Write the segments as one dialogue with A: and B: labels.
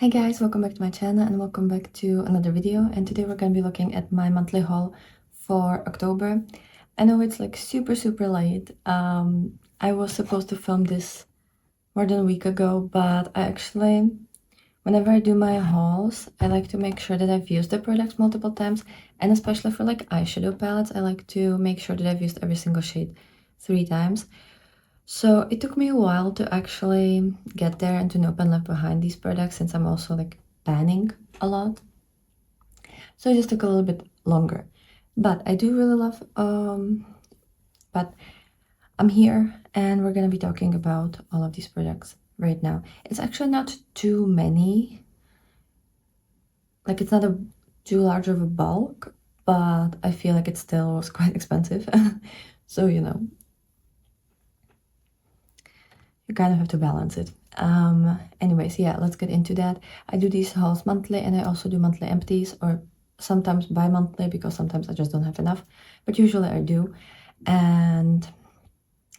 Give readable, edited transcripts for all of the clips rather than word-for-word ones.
A: Hi guys, welcome back to my channel and welcome back to another video. And today we're going to be looking at my monthly haul for October. I know it's like super late. I was supposed to film this more than a week ago, but I actually, whenever I do my hauls, I like to make sure that I've used the products multiple times, and especially for like eyeshadow palettes, I like to make sure that I've used every single shade 3 times. So it took me a while to actually get there and to know and left behind these products, since I'm also like panning a lot. So it just took a little bit longer. But I do really love but I'm here and we're gonna be talking about all of these products right now. It's actually not too many. Like it's not too large of a bulk, but I feel like it still was quite expensive. So you know, you kind of have to balance it. Anyways, yeah, let's get into that. I do these hauls monthly and I also do monthly empties, or sometimes bi-monthly because sometimes I just don't have enough, but usually I do. And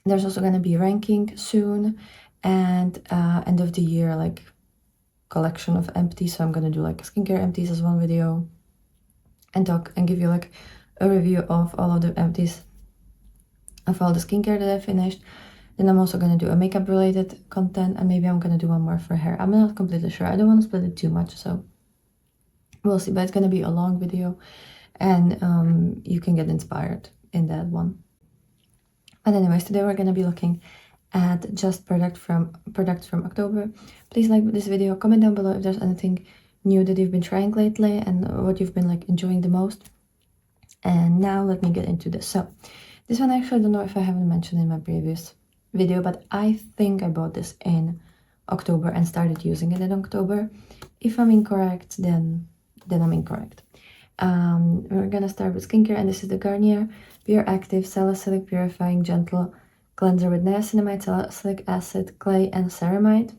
A: there's also going to be ranking soon, and end of the year like collection of empties. So I'm going to do like skincare empties as one video and talk and give you like a review of all of the empties of all the skincare that I finished. Then I'm also going to do a makeup related content, and maybe I'm going to do one more for hair. I'm not completely sure. I don't want to split it too much, so we'll see. But it's going to be a long video, and you can get inspired in that one. But anyways, today we're going to be looking at just products from October. Please like this video, comment down below if there's anything new that you've been trying lately and what you've been like enjoying the most. And now let me get into this. So this one I actually don't know if I haven't mentioned in my previous video, but I think I bought this in October and started using it in October. If I'm incorrect, then I'm incorrect. We're gonna start with skincare, and this is the Garnier Pure Active Salicylic Purifying Gentle Cleanser with niacinamide, salicylic acid, clay, and ceramide.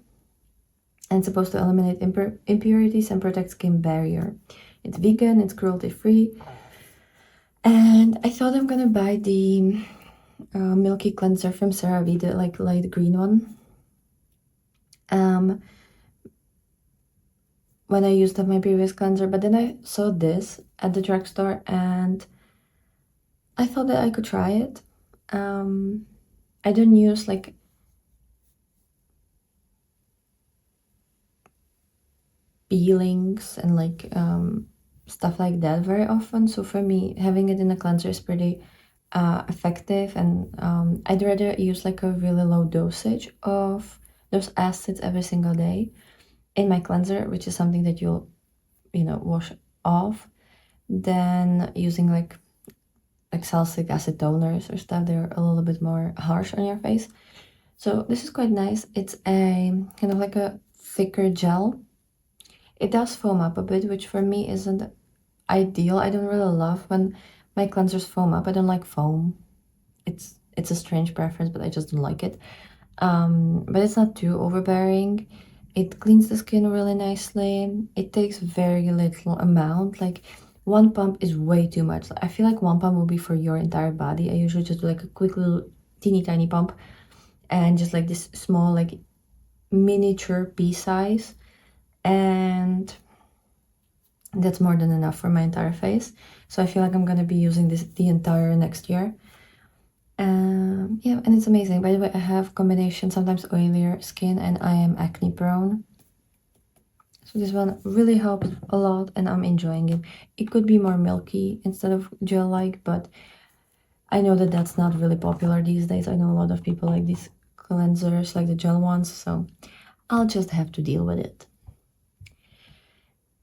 A: And it's supposed to eliminate impurities and protect skin barrier. It's vegan, it's cruelty-free. And I thought I'm gonna buy the milky cleanser from CeraVe, the like light green one. When I used up my previous cleanser, but then I saw this at the drugstore and I thought that I could try it. I don't use like peelings and like stuff like that very often, so for me having it in a cleanser is pretty effective, and I'd rather use like a really low dosage of those acids every single day in my cleanser, which is something that you'll wash off, than using like salicylic acid toners or stuff. They're a little bit more harsh on your face. So this is quite nice. It's a kind of like a thicker gel. It does foam up a bit, which for me isn't ideal. I don't really love when my cleansers foam up. I don't like foam. It's a strange preference, but I just don't like it. But it's not too overbearing. It cleans the skin really nicely. It takes very little amount. Like one pump is way too much. I feel like one pump will be for your entire body. I usually just do like a quick little teeny tiny pump and just like this small like miniature pea size, and that's more than enough for my entire face. So I feel like I'm gonna be using this the entire next year. Yeah, and it's amazing. By the way, I have combination, sometimes oilier skin, and I am acne prone. So this one really helps a lot and I'm enjoying it. It could be more milky instead of gel-like, but I know that that's not really popular these days. I know a lot of people like these cleansers, like the gel ones, so I'll just have to deal with it.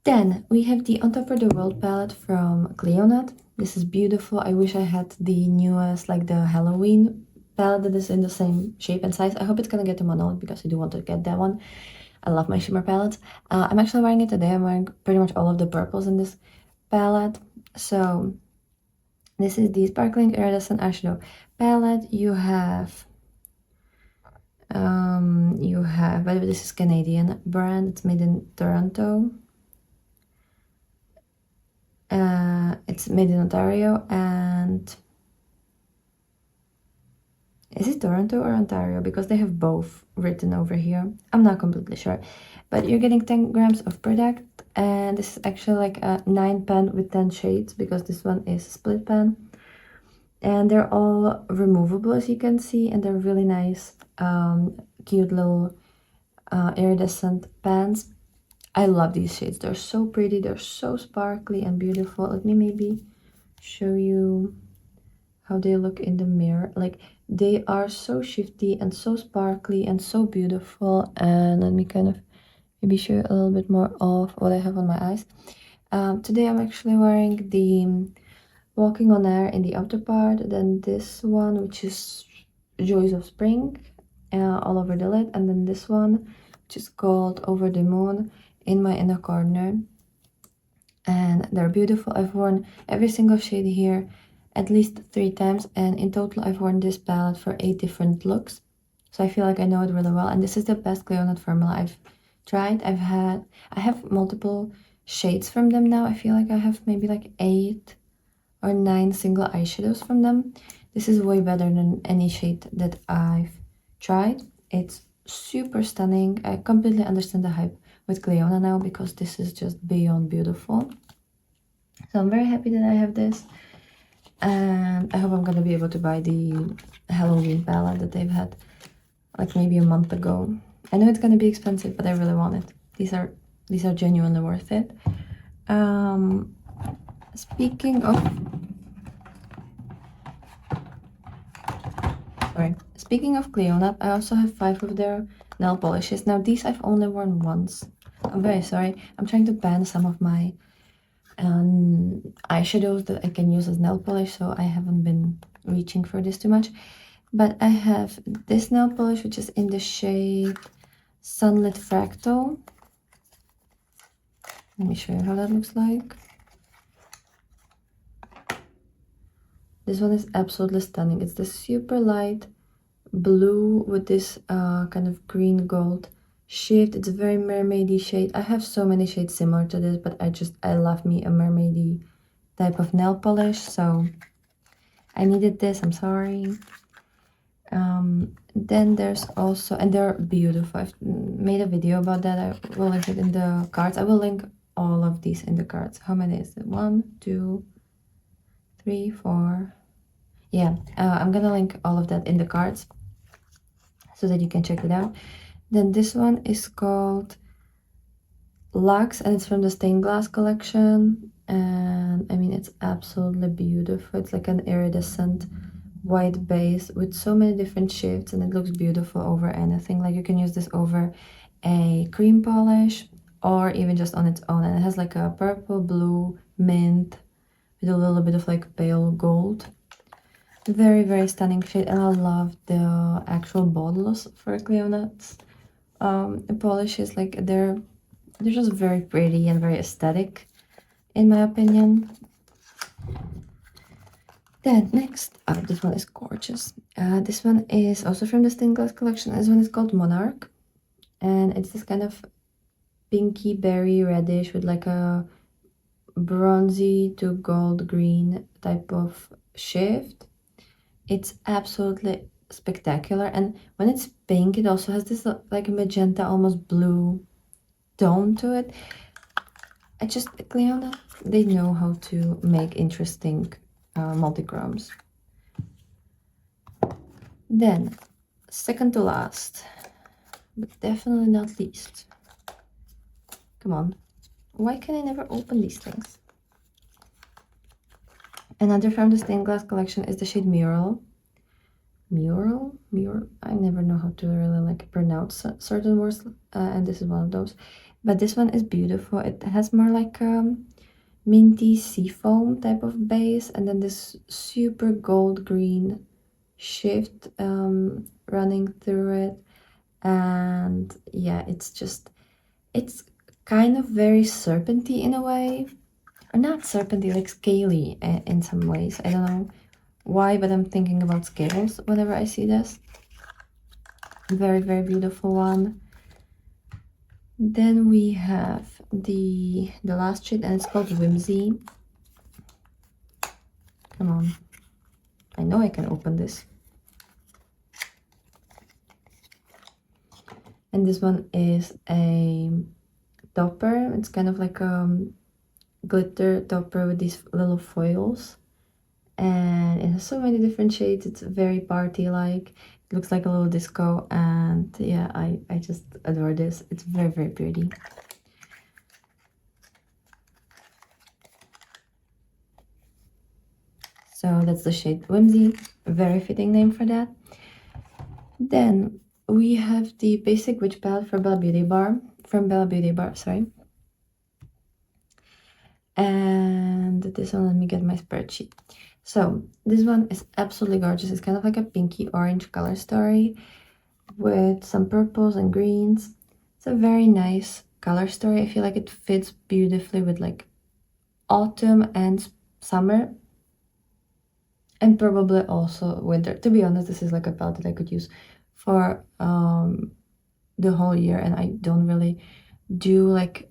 A: Then we have the On Top for the World palette from Cleonat. This is beautiful. I wish I had the newest, like the Halloween palette that is in the same shape and size. I hope it's gonna get to Monolith because I do want to get that one. I love my shimmer palettes. I'm actually wearing it today. I'm wearing pretty much all of the purples in this palette. So this is the Sparkling Iridescent Eyeshadow palette. You have, by the way, this is Canadian brand. It's made in Toronto. It's made in Ontario, and Is it Toronto or Ontario? Because they have both written over here. I'm not completely sure. But you're getting 10 grams of product. And this is actually like a 9 pan with 10 shades, because this one is a split pan. And they're all removable, as you can see. And they're really nice, cute little iridescent pans. I love these shades. They're so pretty. They're so sparkly and beautiful. Let me maybe show you how they look in the mirror. Like, they are so shifty and so sparkly and so beautiful. And let me kind of maybe show you a little bit more of what I have on my eyes. Today I'm actually wearing the Walking on Air in the outer part, then this one, which is Joys of Spring, all over the lid, and then this one, which is called Over the Moon, in my inner corner. And they're beautiful. I've worn every single shade here at least 3 times, and in total I've worn this palette for 8 different looks, so I feel like I know it really well. And this is the best Cleonut formula I've tried. I have multiple shades from them now. I feel like I have maybe like 8 or 9 single eyeshadows from them. This is way better than any shade that I've tried. It's super stunning. I completely understand the hype with Cleona now, because this is just beyond beautiful. So I'm very happy that I have this, and I hope I'm gonna be able to buy the Halloween palette that they've had like maybe a month ago. I know it's gonna be expensive, but I really want it. These are genuinely worth it. Speaking of Cleonut, I also have 5 of their nail polishes. Now these I've only worn once. I'm very sorry. I'm trying to ban some of my eyeshadows that I can use as nail polish, so I haven't been reaching for this too much. But I have this nail polish, which is in the shade Sunlit Fractal. Let me show you how that looks like. This one is absolutely stunning. It's the super light blue with this kind of green gold shift. It's a very mermaidy shade. I have so many shades similar to this, but I love me a mermaidy type of nail polish, so I needed this. I'm sorry. Then there's also, and they're beautiful. I've made a video about that. I will link it in the cards. I will link all of these in the cards. How many is it? 1, 2, 3, 4. Yeah, I'm gonna link all of that in the cards so that you can check it out. Then this one is called Lux, and it's from the Stained Glass collection. And I mean, it's absolutely beautiful. It's like an iridescent white base with so many different shifts, and it looks beautiful over anything. Like, you can use this over a cream polish or even just on its own. And it has like a purple, blue, mint with a little bit of like pale gold. Very, very stunning shade. And I love the actual bottles for Cleonut's polishes. Like, they're just very pretty and very aesthetic, in my opinion. Then next up, this one is gorgeous. This one is also from the Stained Glass collection. This one is called Monarch, and it's this kind of pinky berry reddish with like a bronzy to gold green type of shift. It's absolutely spectacular, and when it's pink, it also has this like magenta, almost blue tone to it. Cleona, they know how to make interesting multi-chromes. Then, second to last, but definitely not least. Come on, why can I never open these things? Another from the Stained Glass collection is the shade Mural. Mural? I never know how to really like pronounce certain words, and this is one of those. But this one is beautiful. It has more like minty seafoam type of base, and then this super gold green shift running through it. And yeah, it's kind of very serpenty in a way, or not serpenty, like scaly in some ways. I don't know why, but I'm thinking about scales whenever I see this. Very, very beautiful one. Then we have the last shade, and it's called Whimsy. Come on, I know I can open this. And this one is a topper. It's kind of like a glitter topper with these little foils. And it has so many different shades. It's very party-like. It looks like a little disco. And yeah, I just adore this. It's very, very pretty. So that's the shade Whimsy, a very fitting name for that. Then we have the Basic Witch palette for Bella Beauty Bar, from Bella Beauty Bar, sorry. And this one, let me get my spreadsheet. So this one is absolutely gorgeous. It's kind of like a pinky orange color story with some purples and greens. It's a very nice color story. I feel like it fits beautifully with like autumn and summer, and probably also winter. To be honest, this is like a palette that I could use for the whole year, and I don't really do like,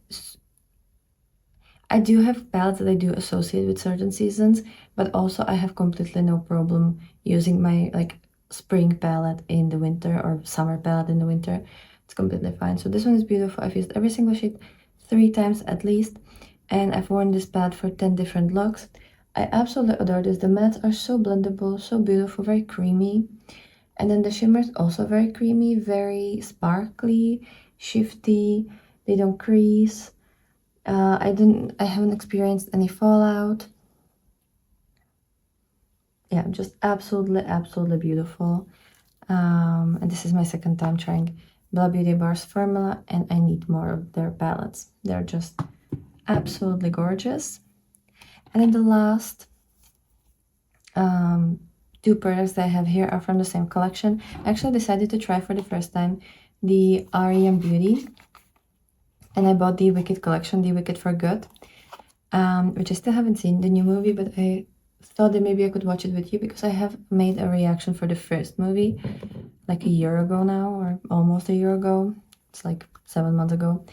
A: I do have palettes that I do associate with certain seasons, but also I have completely no problem using my like spring palette in the winter or summer palette in the winter. It's completely fine. So this one is beautiful. I've used every single shade 3 times at least, and I've worn this palette for 10 different looks. I absolutely adore this. The mattes are so blendable, so beautiful, very creamy. And then the shimmers also very creamy, very sparkly, shifty. They don't crease. I haven't experienced any fallout. Yeah, just absolutely beautiful. And this is my second time trying Bella Beauty Bar's formula, and I need more of their palettes. They're just absolutely gorgeous. And then the last two products that I have here are from the same collection. I actually decided to try for the first time the R.E.M. Beauty, and I bought the Wicked collection, the Wicked for Good, which I still haven't seen the new movie, but I thought that maybe I could watch it with you because I have made a reaction for the first movie like a year ago now, or almost a year ago. It's like 7 months ago.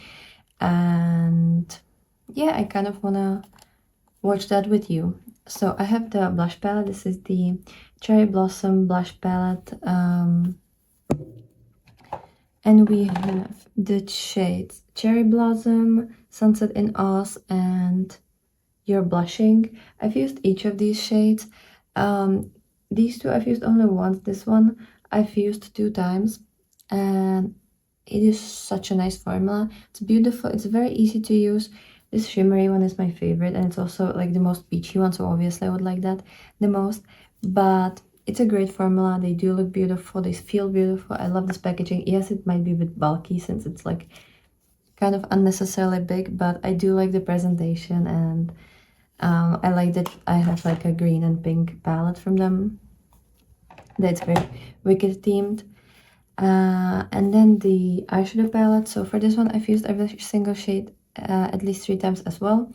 A: And yeah, I kind of wanna watch that with you. So I have the blush palette. This is the Cherry Blossom blush palette. And we have the shades Cherry Blossom, Sunset in Oz, and You're Blushing. I've used each of these shades. These two I've used only once. This one I've used 2 times, and it is such a nice formula. It's beautiful. It's very easy to use. This shimmery one is my favorite, and it's also like the most peachy one, so obviously I would like that the most. But it's a great formula. They do look beautiful. They feel beautiful. I love this packaging. Yes, it might be a bit bulky since it's like kind of unnecessarily big, but I do like the presentation, and I like that I have like a green and pink palette from them. That's very Wicked themed. And then the eyeshadow palette. So for this one, I've used every single shade at least 3 times as well.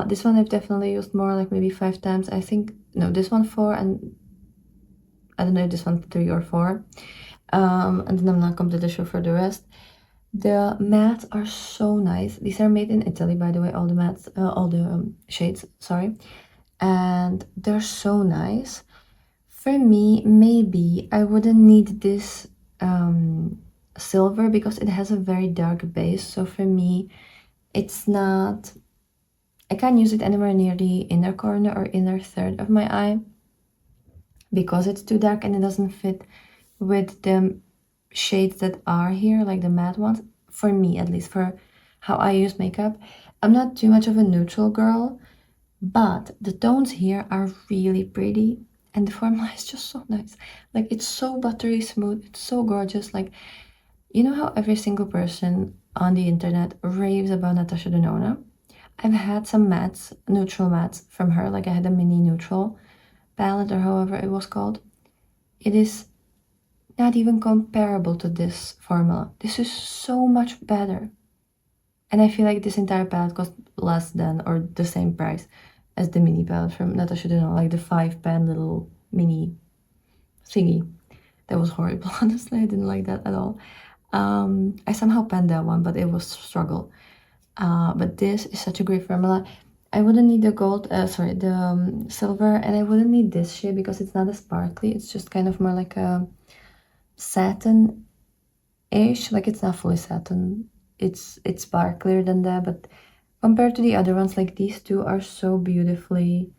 A: This one I've definitely used more, like maybe 5 times. I think, no, this one 4, and I don't know if this one 3 or 4. And then I'm not completely sure for the rest. The mattes are so nice. These are made in Italy, by the way, all the mattes, all the shades, sorry. And they're so nice. For me, maybe I wouldn't need this silver because it has a very dark base. So for me, it's not, I can't use it anywhere near the inner corner or inner third of my eye because it's too dark and it doesn't fit with the shades that are here, like the matte ones. For me, at least, for how I use makeup, I'm not too much of a neutral girl, but the tones here are really pretty, and the formula is just so nice. Like, it's so buttery smooth, it's so gorgeous. Like, you know how every single person on the internet raves about Natasha Denona? I've had some mattes, neutral mattes from her. Like, I had a mini neutral palette, or however it was called. It is not even comparable to this formula. This is so much better. And I feel like this entire palette cost less than or the same price as the mini palette from Natasha Denona, like the 5 pan little mini thingy. That was horrible, honestly. I didn't like that at all. I somehow panned that one, but it was a struggle. But this is such a great formula. I wouldn't need the gold, sorry, the silver, and I wouldn't need this shade because it's not as sparkly. It's just kind of more like a satin satin-ish, like it's not fully satin. It's sparklier than that, but compared to the other ones, like these two are so beautifully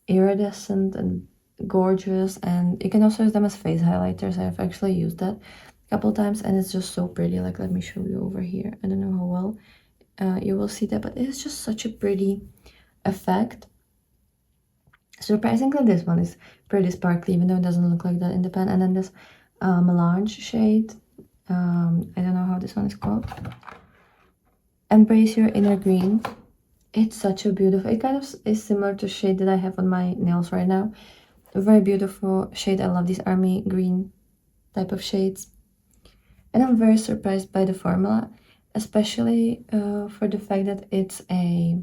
A: iridescent and gorgeous, and you can also use them as face highlighters. I've actually used that a couple times and it's just so pretty. Like, let me show you over here. I don't know how well you will see that, but it's just such a pretty effect. Surprisingly, this one is pretty sparkly, even though it doesn't look like that in the pen. And then this melange shade, I don't know how this one is called, Embrace Your Inner Green. It's such a beautiful, it kind of is similar to shade that I have on my nails right now. A very beautiful shade. I love these army green type of shades. And I'm very surprised by the formula, especially for the fact that it's a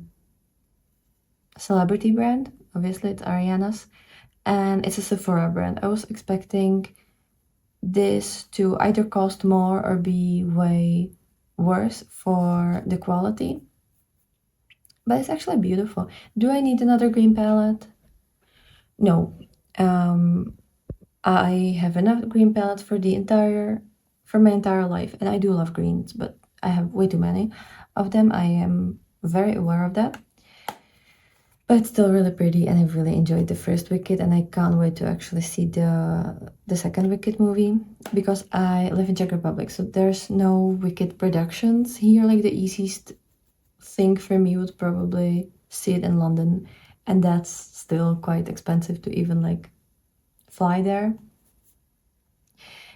A: celebrity brand. Obviously, it's Ariana's, and it's a Sephora brand. I was expecting this to either cost more or be way worse for the quality, but it's actually beautiful. Do I need another green palette? No. I have enough green palettes for my entire life, and I do love greens, but I have way too many of them. I am very aware of that. But it's still really pretty, and I've really enjoyed the first Wicked, and I can't wait to actually see the second Wicked movie, because I live in Czech Republic, so there's no Wicked productions here. Like, the easiest thing for me would probably see it in London, and that's still quite expensive to even like fly there.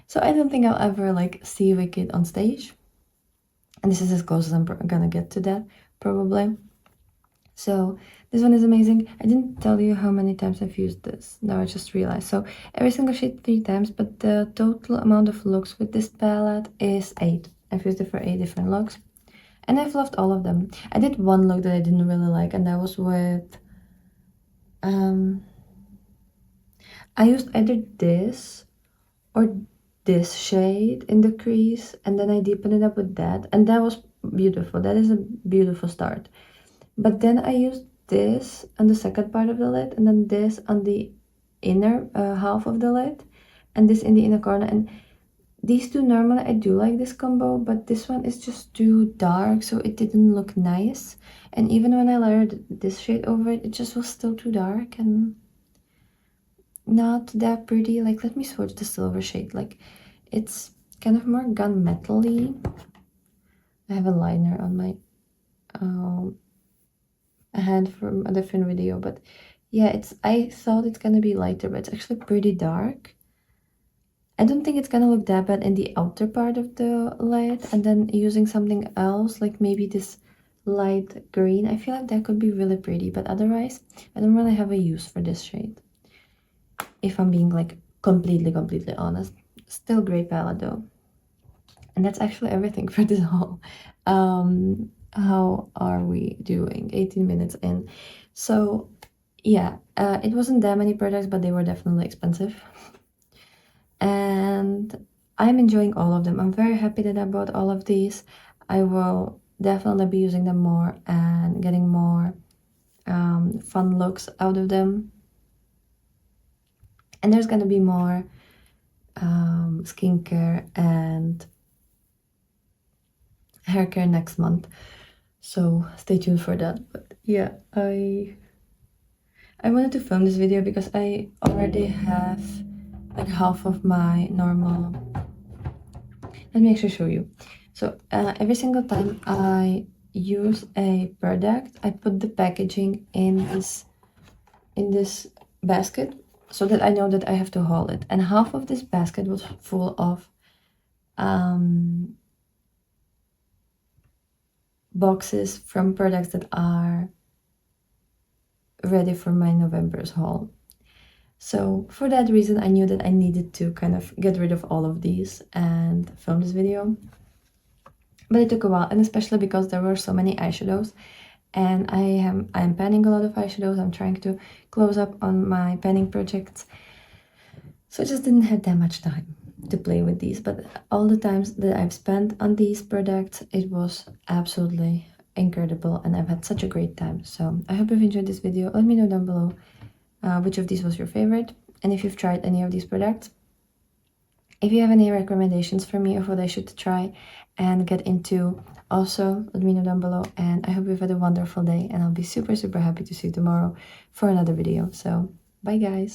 A: So I don't think I'll ever like see Wicked on stage, and this is as close as I'm gonna get to that, probably. So this one is amazing. I didn't tell you how many times I've used this. Now I just realized. So every single shade 3 times, but the total amount of looks with this palette is 8. I've used it for 8 different looks, and I've loved all of them. I did one look that I didn't really like, and that was with I used either this or this shade in the crease, and then I deepened it up with that, and that was beautiful. That is a beautiful start. But then I used this on the second part of the lid, and then this on the inner half of the lid, and this in the inner corner. And these two, normally I do like this combo, but this one is just too dark, so it didn't look nice. And even when I layered this shade over it, it just was still too dark and not that pretty. Like, let me swatch the silver shade. Like, it's kind of more gunmetal-y. I have a liner on my hand from a different video, but yeah, I thought it's gonna be lighter, but it's actually pretty dark. I don't think it's gonna look that bad in the outer part of the lid, and then using something else, like maybe this light green, I feel like that could be really pretty, but otherwise I don't really have a use for this shade, if I'm being like completely honest. Still great palette though. And that's actually everything for this haul. How are we doing? 18 minutes in. So yeah, it wasn't that many products, but they were definitely expensive. And I'm enjoying all of them. I'm very happy that I bought all of these. I will definitely be using them more and getting more fun looks out of them. And there's gonna be more skincare and hair care next month, so stay tuned for that. But yeah, I wanted to film this video because I already have like half of my normal. Let me actually show you. So every single time I use a product, I put the packaging in this basket, so that I know that I have to haul it. And half of this basket was full of boxes from products that are ready for my November's haul. So for that reason, I knew that I needed to kind of get rid of all of these and film this video. But it took a while, and especially because there were so many eyeshadows, and I'm panning a lot of eyeshadows. I'm trying to close up on my panning projects, so I just didn't have that much time to play with these. But all the times that I've spent on these products, it was absolutely incredible, and I've had such a great time. So I hope you've enjoyed this video. Let me know down below which of these was your favorite, and if you've tried any of these products. If you have any recommendations for me of what I should try and get into, also let me know down below. And I hope you've had a wonderful day, and I'll be super, super happy to see you tomorrow for another video. So bye guys.